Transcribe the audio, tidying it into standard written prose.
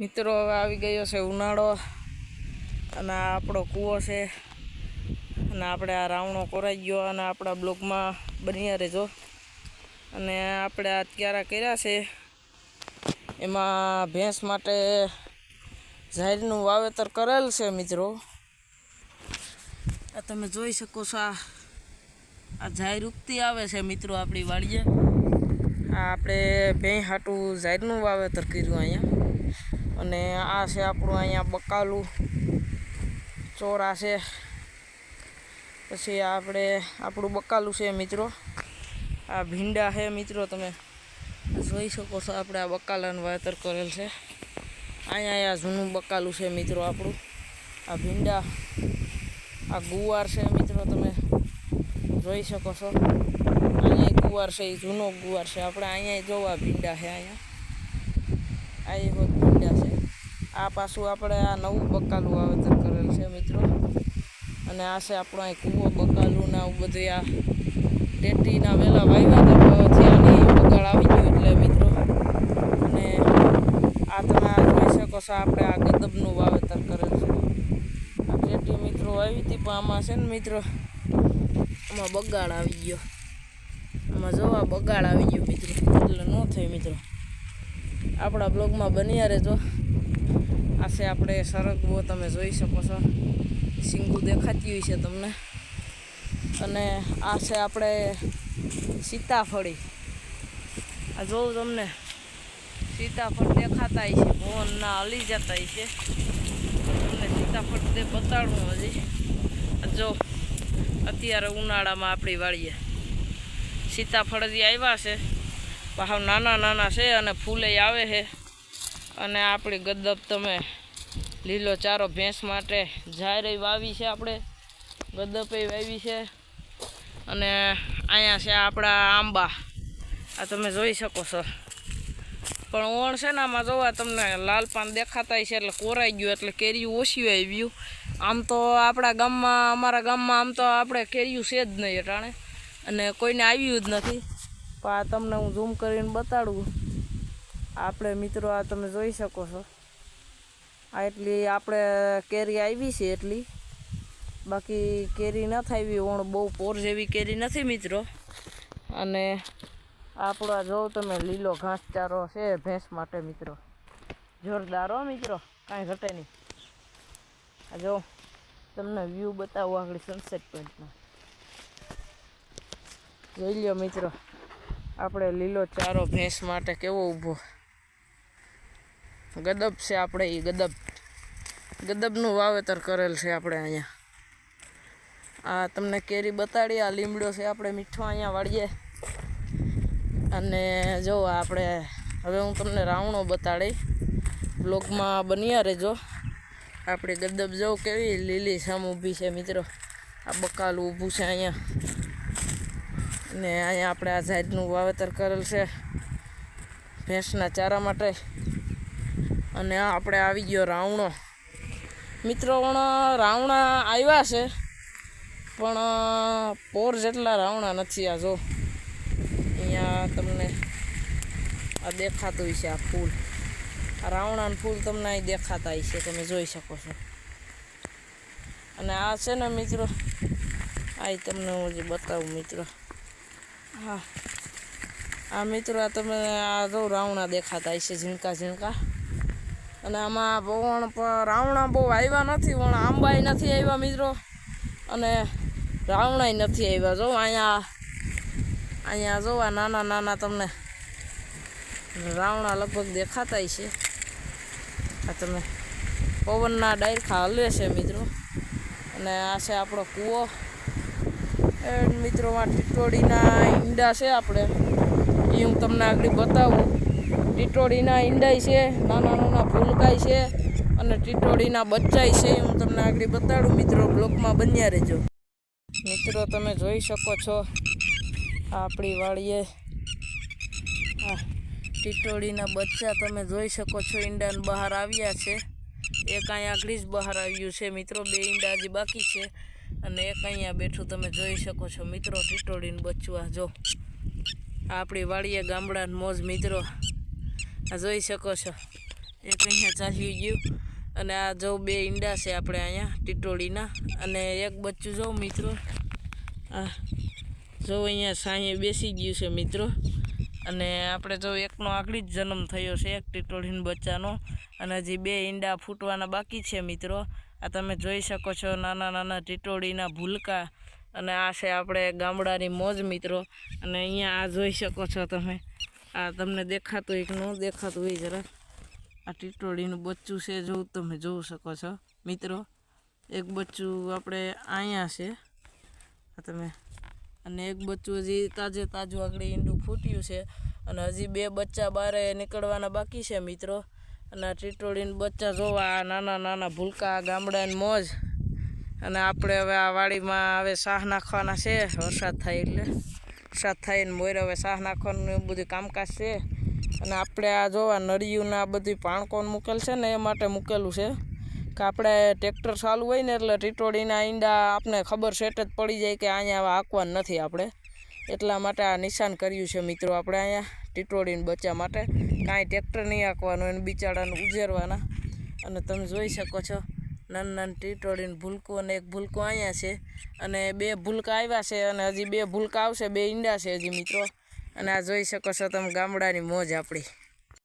મિત્રો હવે આવી ગયો છે ઉનાળો અને આ આપણો કૂવો છે અને આપણે આ રાવણો કોરાઈ ગયો અને આપણા બ્લોગમાં બન્યા રહેજો। અને આપણે આ ક્યારા કર્યા છે એમાં ભેંસ માટે ઝાડનું વાવેતર કરેલ છે મિત્રો। આ તમે જોઈ શકો છો આ ઝાડ ઉગતી આવે છે મિત્રો આપણી વાડીએ। આ આપણે ભેંસ હાટું ઝાડનું વાવેતર કર્યું અહીંયા। અને આ છે આપણું અહીંયા બકાલું ચોરા છે, પછી આપણે આપણું બકાલું છે મિત્રો। આ ભીંડા છે મિત્રો, તમે જોઈ શકો છો આપણે આ બકાલાનું વાવેતર કરેલ છે। અહીંયા જૂનું બકાલું છે મિત્રો આપણું। આ ભીંડા, આ ગુવાર છે મિત્રો, તમે જોઈ શકો છો। અહીંયા ગુવાર છે, એ જૂનો ગુવાર છે આપણે। અહીંયા જોવા ભીંડા છે, અહીંયા આ હોત ભીંડા છે। આ પાછું આપણે આ નવું બકાલું વાવેતર કરેલ છે મિત્રો। અને આ છે આપણો અહીં કૂવો બકાલું ને આવું બધું। આ ટેટીના વેલા વાવ્યા હતા ત્યાંની બગાડ આવી ગયું એટલે મિત્રો। અને આ તમે જોઈ શકો છો આપણે આ ગદબનું વાવેતર કરેલ છે। આ ટેટી મિત્રો આવી હતી પણ આમાં છે ને મિત્રો આમાં બગાડ આવી ગયો। આમાં જોવા બગાડ આવી ગયો મિત્રો, એટલે ન થઈ મિત્રો। આપણા બ્લોગમાં બન્યા રહેજો। આ છે આપણે સરગવો, તમે જોઈ શકો છો, સિંગું દેખાતી હોય છે તમને। અને આ છે આપણે સીતાફળી, આ જોઉં તમને સીતાફળ દેખાતા હોય છે, ભવનના હલી જતા હોય છે। તમને સીતાફળ તે બતાડવું હજી। જો અત્યારે ઉનાળામાં આપણી વાડીએ સીતાફળ જે આવ્યા છે, ભાવ નાના નાના છે અને ફૂલે આવે છે। અને આપણી ગદબ તમે લીલો ચારો ભેંસ માટે જાયરે વાવી છે, આપણે ગદપે વાવી છે। અને અહીંયા છે આપણા આંબા, આ તમે જોઈ શકો છો। પણ ઓણ છે ને આમાં જોવા તમને લાલ પાન દેખાતા છે એટલે કોરાઈ ગયું, એટલે કેરીયું ઓછું આવ્યું। આમ તો આપણા ગામમાં, અમારા ગામમાં આમ તો આપણે કેરીયું છે જ નહીં અટાણે, અને કોઈને આવ્યું જ નથી। પણ આ તમને હું ઝૂમ કરીને બતાડું। આપણે મિત્રો આ તમે જોઈ શકો છો, આ એટલી આપણે કેરી આવી છે એટલી, બાકી કેરી નથી આવી। ઓણ બહુ પોર જેવી કેરી નથી મિત્રો। અને આપણો આ જોઉં તમે લીલો ઘાસચારો છે ભેંસ માટે મિત્રો, જોરદાર હો મિત્રો, કાંઈ ઘટે નહીં। આ જો તમને વ્યૂ બતાવું આગળ સનસેટ પોઈન્ટમાં, જોઈ લ્યો મિત્રો આપણે લીલો ચારો ભેંસ માટે કેવો ઊભો। ગદબ છે આપણે, એ ગદબનું વાવેતર કરેલ છે આપણે અહીંયા। આ તમને કેરી બતાડી, આ લીમડો છે આપણે મીઠો અહીંયા વાળીએ। અને જો આપણે હવે હું તમને રાવણો બતાડી, બ્લોગમાં બન્યા રહેજો। આપણી ગદબ જો કેવી લીલી સામ ઊભી છે મિત્રો, આ બકાલું ઊભું છે અહીંયા। ને અહીંયા આપણે આ ઝાડનું વાવેતર કરેલ છે ભેંસના ચારા માટે। અને આપણે આવી ગયો રાવણો મિત્રો। રાવણા આવ્યા છે પણ પોર જેટલા રાવણા નથી। આ જો અહીંયા તમને આ દેખાતું હોય છે, આ ફૂલ, આ રાવણાનું ફૂલ તમને અહીં દેખાતા હોય છે, તમે જોઈ શકો છો। અને આ છે ને મિત્રો, આ તમને હું હજી બતાવું મિત્રો। હા આ મિત્રો આ તમે આ જો રાવણા દેખાતા હોય છે, ઝીણકા ઝીણકા। અને આમાં રાવણા બહુ આવ્યા નથી, પણ આંબાય નથી આવ્યા મિત્રો, અને રાવણાય નથી આવ્યા। જો અહીંયા જોવા નાના નાના તમને રાવણા લગભગ દેખાતા છે। આ તમે પવનના ડાયરખા હલે છે મિત્રો। અને આ છે આપણો કૂવો મિત્રોમાં ટીટોડીના ઈંડા છે આપણે, એ હું તમને આગળ બતાવું। ટીટોડીના ઈંડાય છે, નાના નાના ફૂલકાય છે, અને ટીટોડીના બચ્ચાય છે, હું તમને આગળ બતાડું મિત્રો, બ્લોકમાં બન્યા રહેજો। મિત્રો તમે જોઈ શકો છો આપણી વાડીએ આ ટીટોડીના બચ્ચા તમે જોઈ શકો છો, ઈંડાને બહાર આવ્યા છે। એક અહીંયા આગળ જ બહાર આવ્યું છે મિત્રો, 2 ઈંડા હજી બાકી છે, અને એક અહીંયા બેઠું તમે જોઈ શકો છો મિત્રો, ટીટોડીનું બચ્ચું। આ જો આપણી વાડીએ ગામડાની મોજ મિત્રો, આ જોઈ શકો છો। એક અહીંયા ચાલી ગયું અને આ જો 2 ઈંડા છે આપણે અહીંયા ટીટોળીના અને એક બચ્ચું જો મિત્રો આ જો અહીંયા સાંયે બેસી ગયું છે મિત્રો અને આપણે જો એકનો આગળ જ જન્મ થયો છે એક ટીટોળીના બચ્ચાનો અને હજી 2 ઈંડા ફૂટવાના બાકી છે મિત્રો આ તમે જોઈ શકો છો નાના નાના ટીટોળીના ભૂલકા અને આ છે આપણે ગામડાની મોજ મિત્રો અને અહીંયા આ જોઈ શકો છો તમે આ તમને દેખાતું હોય કે ન દેખાતું હોય જરા આ ટીટોળીનું બચ્ચું છે જોવું તમે જોઈ શકો છો મિત્રો એક બચ્ચું આપણે અહીંયા છે આ તમે અને એક બચ્ચું હજી તાજું આગળ ઈંડું ફૂટ્યું છે અને હજી 2 બચ્ચા બહાર નીકળવાના બાકી છે મિત્રો અને આ ટીટોળીના બચ્ચા જોવા નાના નાના ભૂલકા ગામડાની મોજ અને આપણે હવે આ વાડીમાં હવે શાહ નાખવાના છે વરસાદ થાય એટલે વરસાદ થાય ને મોર હવે શાહ નાખવાનું એવું બધું કામકાજ છે અને આપણે આ જોવા નળિયું આ બધું પાણકોન મૂકેલ છે ને એ માટે મૂકેલું છે કે આપણે ટ્રેક્ટર ચાલુ હોય ને એટલે ટીટોળીના ઈંડા આપણે ખબર સેટ જ પડી જાય કે અહીંયા હવે હાંકવાનું નથી આપણે એટલા માટે આ નિશાન કર્યું છે મિત્રો આપણે અહીંયા ટીટોળીના બચ્ચા માટે કાંઈ ટ્રેક્ટર નહીં હાંકવાનું એને બિચારાને ઉજેરવાના અને તમે જોઈ શકો છો નાના નાના ટીટોળીનું ભૂલકું અને એક ભૂલકું અહીંયા છે અને 2 ભૂલકા આવ્યા છે અને હજી 2 ભૂલકા આવશે 2 ઈંડા છે હજી મિત્રો અને આ જોઈ શકો છો તમે ગામડાની મોજ આપણી